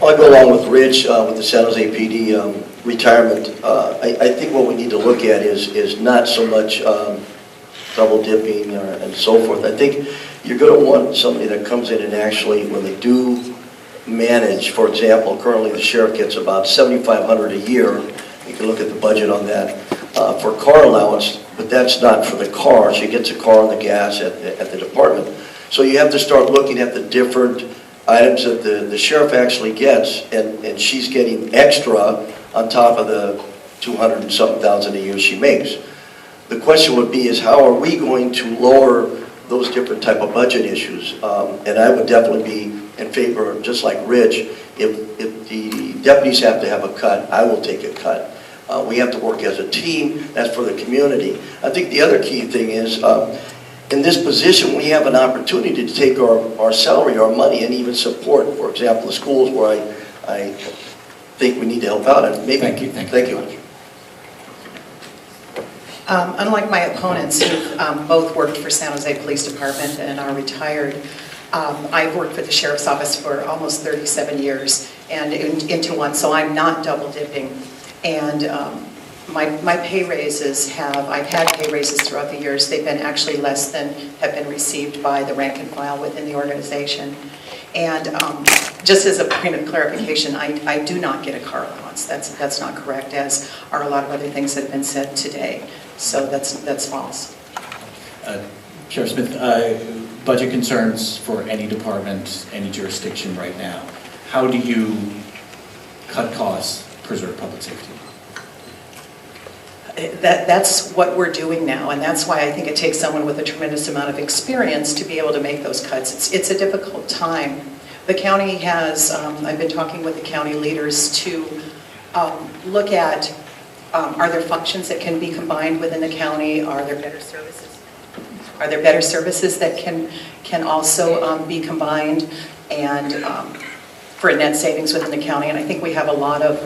I'll go along with Rich with the San Jose PD retirement. I think what we need to look at is not so much double dipping and so forth. I think you're going to want somebody that comes in and actually, when they do manage, for example, currently the sheriff gets about $7,500 a year. You can look at the budget on that for car allowance, but that's not for the car. She gets a car and the gas at the department. So you have to start looking at the different items that the sheriff actually gets, and she's getting extra on top of the 200 and something thousand a year she makes. The question would be is how are we going to lower those different type of budget issues? And I would definitely be in favor of, just like Rich, if the deputies have to have a cut, I will take a cut. We have to work as a team. That's for the community. I think the other key thing is in this position we have an opportunity to take our salary, our money, and even support, for example, the schools where I think we need to help out. And maybe, thank you. Thank you. Unlike my opponents who both worked for San Jose Police Department and are retired, I've worked for the Sheriff's Office for almost 37 years and into one, so I'm not double dipping. And my pay raises I've had pay raises throughout the years. They've been actually less than have been received by the rank and file within the organization. And just as a point of clarification, I do not get a car allowance. That's not correct, as are a lot of other things that have been said today. So that's false. Sheriff Smith, budget concerns for any department, any jurisdiction right now. How do you cut costs, preserve public safety? That's what we're doing now, and that's why I think it takes someone with a tremendous amount of experience to be able to make those cuts. It's a difficult time. The county has, I've been talking with the county leaders to look at, are there functions that can be combined within the county? Are there better services? Are there better services that can also be combined and for a net savings within the county? And I think we have a lot of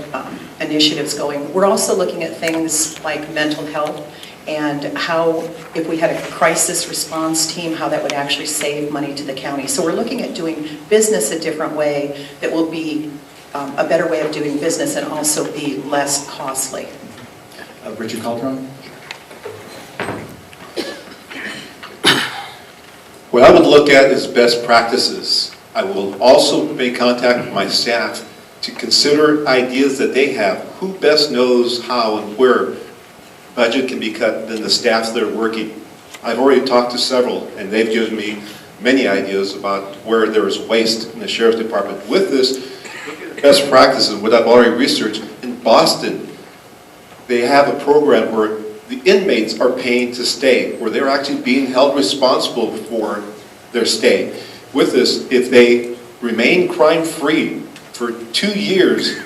initiatives going. We're also looking at things like mental health and how, if we had a crisis response team, how that would actually save money to the county. So we're looking at doing business a different way that will be a better way of doing business and also be less costly. Richard Calderon? What I would look at is best practices. I will also make contact with my staff to consider ideas that they have. Who best knows how and where budget can be cut than the staffs that are working? I've already talked to several, and they've given me many ideas about where there is waste in the Sheriff's Department. With this, best practices, what I've already researched, in Boston, they have a program where the inmates are paying to stay, where they're actually being held responsible for their stay. With this, if they remain crime-free for 2 years,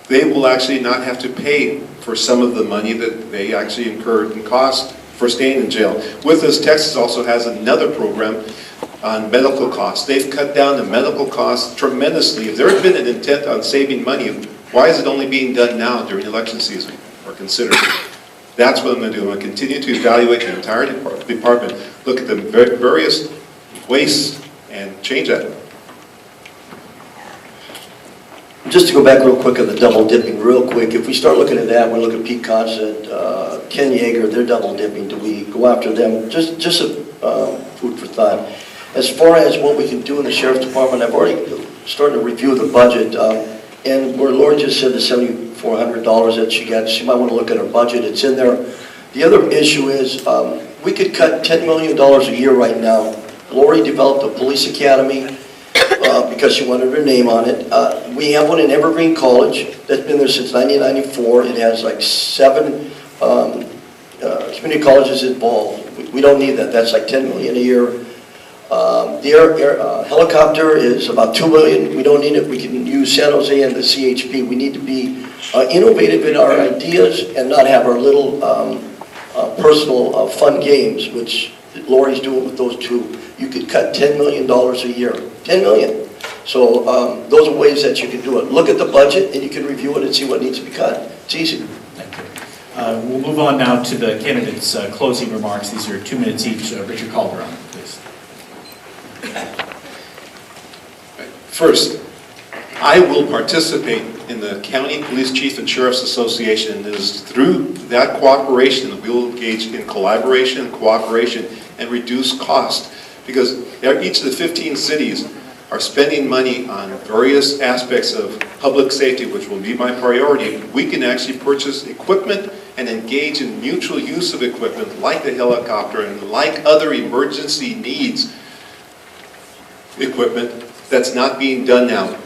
they will actually not have to pay for some of the money that they actually incurred in cost for staying in jail. With this, Texas also has another program on medical costs. They've cut down the medical costs tremendously. If there had been an intent on saving money, why is it only being done now during election season, or considered? That's what I'm going to do. I'm going to continue to evaluate the entire department, look at the various wastes, and change that. Just to go back real quick on the double dipping real quick, if we start looking at that, we look at Pete Constant, Ken Yeager, they're double dipping. Do we go after them? Just a food for thought. As far as what we can do in the Sheriff's Department, I've already started to review the budget, and where Lori just said the $7,400 that she got, she might want to look at her budget. It's in there. The other issue is we could cut $10 million a year right now. Lori developed a police academy because she wanted her name on it. We have one in Evergreen College that's been there since 1994. It has like 7 community colleges involved. We don't need that. That's like $10 million a year. The helicopter is about $2 million. We don't need it. We can use San Jose and the CHP. We need to be innovative in our ideas and not have our little personal fun games, which Lori's doing with those two. You could cut $10 million a year. $10 million. So those are ways that you can do it. Look at the budget and you can review it and see what needs to be cut. It's easy. Thank you. We'll move on now to the candidates' closing remarks. These are 2 minutes each. Richard Calderon, please. First, I will participate in the County Police Chief and Sheriff's Association, and it is through that cooperation that we will engage in collaboration and cooperation and reduce cost. Because each of the 15 cities are spending money on various aspects of public safety, which will be my priority. We can actually purchase equipment and engage in mutual use of equipment like the helicopter and like other emergency needs equipment that's not being done now.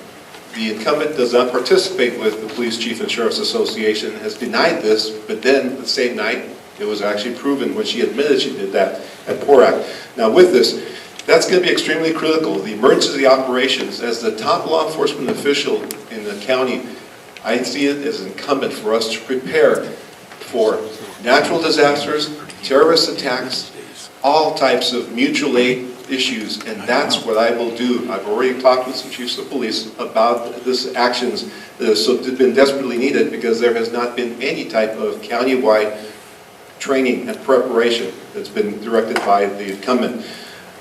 The incumbent does not participate with the Police Chief and Sheriff's Association, has denied this, but then the same night it was actually proven when she admitted she did that at PORAC. Now with this, that's going to be extremely critical. The emergency operations, as the top law enforcement official in the county, I see it as incumbent for us to prepare for natural disasters, terrorist attacks, all types of mutual aid issues, and that's what I will do. I've already talked with some chiefs of police about this actions that have been desperately needed because there has not been any type of countywide training and preparation that's been directed by the incumbent.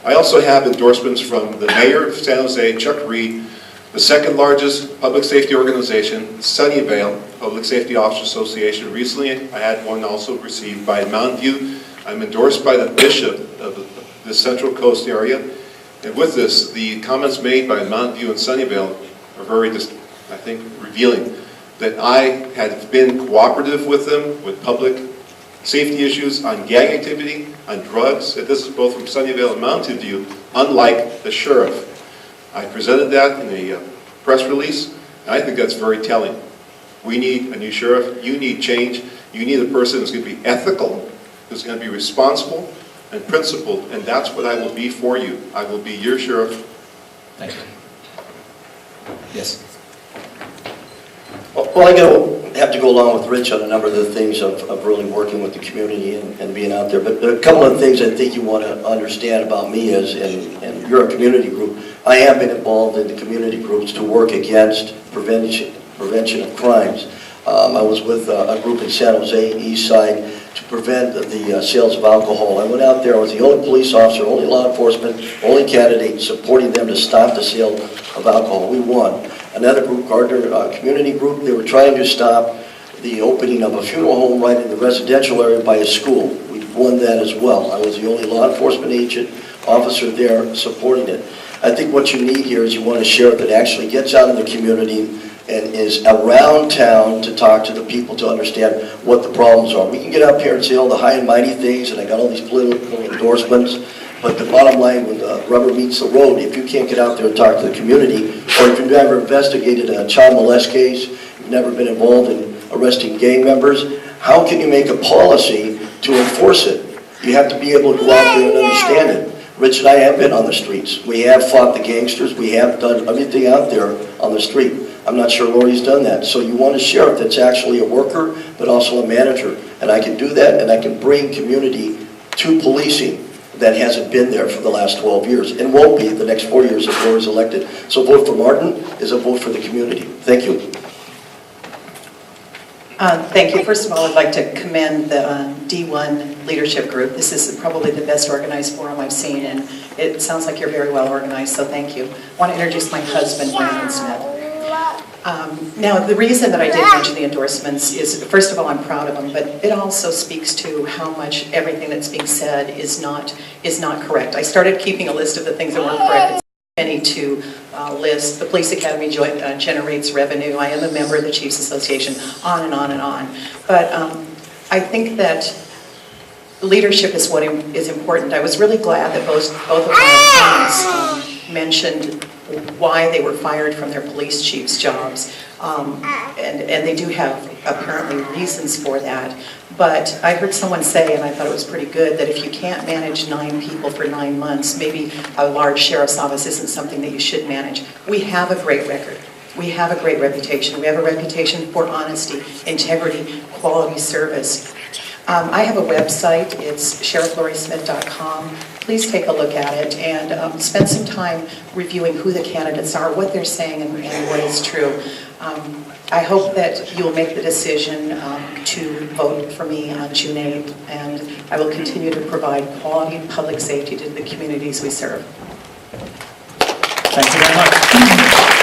I also have endorsements from the mayor of San Jose, Chuck Reed, the second largest public safety organization, Sunnyvale Public Safety Officers Association. Recently, I had one also received by Mountain View. I'm endorsed by the bishop of the Central Coast area. And with this, the comments made by Mountain View and Sunnyvale are very, I think, revealing that I had been cooperative with them with public safety issues on gang activity, on drugs, and this is both from Sunnyvale and Mountain View, unlike the sheriff. I presented that in a press release, and I think that's very telling. We need a new sheriff, you need change, you need a person who's going to be ethical, who's going to be responsible and principled, and that's what I will be for you. I will be your sheriff. Thank you. Yes. Well, I have to go along with Rich on a number of the things of really working with the community and being out there. But a couple of things I think you want to understand about me is, and you're a community group, I have been involved in the community groups to work against prevention of crimes. I was with a group in San Jose, East Side, to prevent the sales of alcohol. I went out there, I was the only police officer, only law enforcement, only candidate supporting them to stop the sale of alcohol. We won. Another group, Gardner Community Group, they were trying to stop the opening of a funeral home right in the residential area by a school. We won that as well. I was the only law enforcement agent officer there supporting it. I think what you need here is you want a sheriff that actually gets out in the community and is around town to talk to the people to understand what the problems are. We can get up here and say all the high and mighty things, and I got all these political endorsements, but the bottom line, when the rubber meets the road, if you can't get out there and talk to the community, or if you've never investigated a child molest case, you've never been involved in arresting gang members, how can you make a policy to enforce it? You have to be able to go out there and understand it. Rich and I have been on the streets. We have fought the gangsters. We have done everything out there on the street. I'm not sure Lori's done that. So you want a sheriff that's actually a worker, but also a manager. And I can do that, and I can bring community to policing that hasn't been there for the last 12 years and won't be the next 4 years if Lori's elected. So vote for Martin is a vote for the community. Thank you. Thank you. First of all, I'd like to commend the D1 leadership group. This is probably the best organized forum I've seen, and it sounds like you're very well organized, so thank you. I want to introduce my husband, Brandon Smith. Now, the reason that I did mention the endorsements is, first of all, I'm proud of them, but it also speaks to how much everything that's being said is not correct. I started keeping a list of the things that weren't correct. It's many to list. The Police Academy generates revenue. I am a member of the Chiefs Association, on and on and on. But I think that leadership is what is important. I was really glad that both of my opponents mentioned why they were fired from their police chief's jobs. And they do have apparently reasons for that. But I heard someone say, and I thought it was pretty good, that if you can't manage 9 people for 9 months, maybe a large sheriff's office isn't something that you should manage. We have a great record. We have a great reputation. We have a reputation for honesty, integrity, quality service. I have a website. It's sherifflorysmith.com. Please take a look at it and spend some time reviewing who the candidates are, what they're saying, and what is true. I hope that you'll make the decision to vote for me on June 8th, and I will continue to provide quality public safety to the communities we serve. Thank you very much.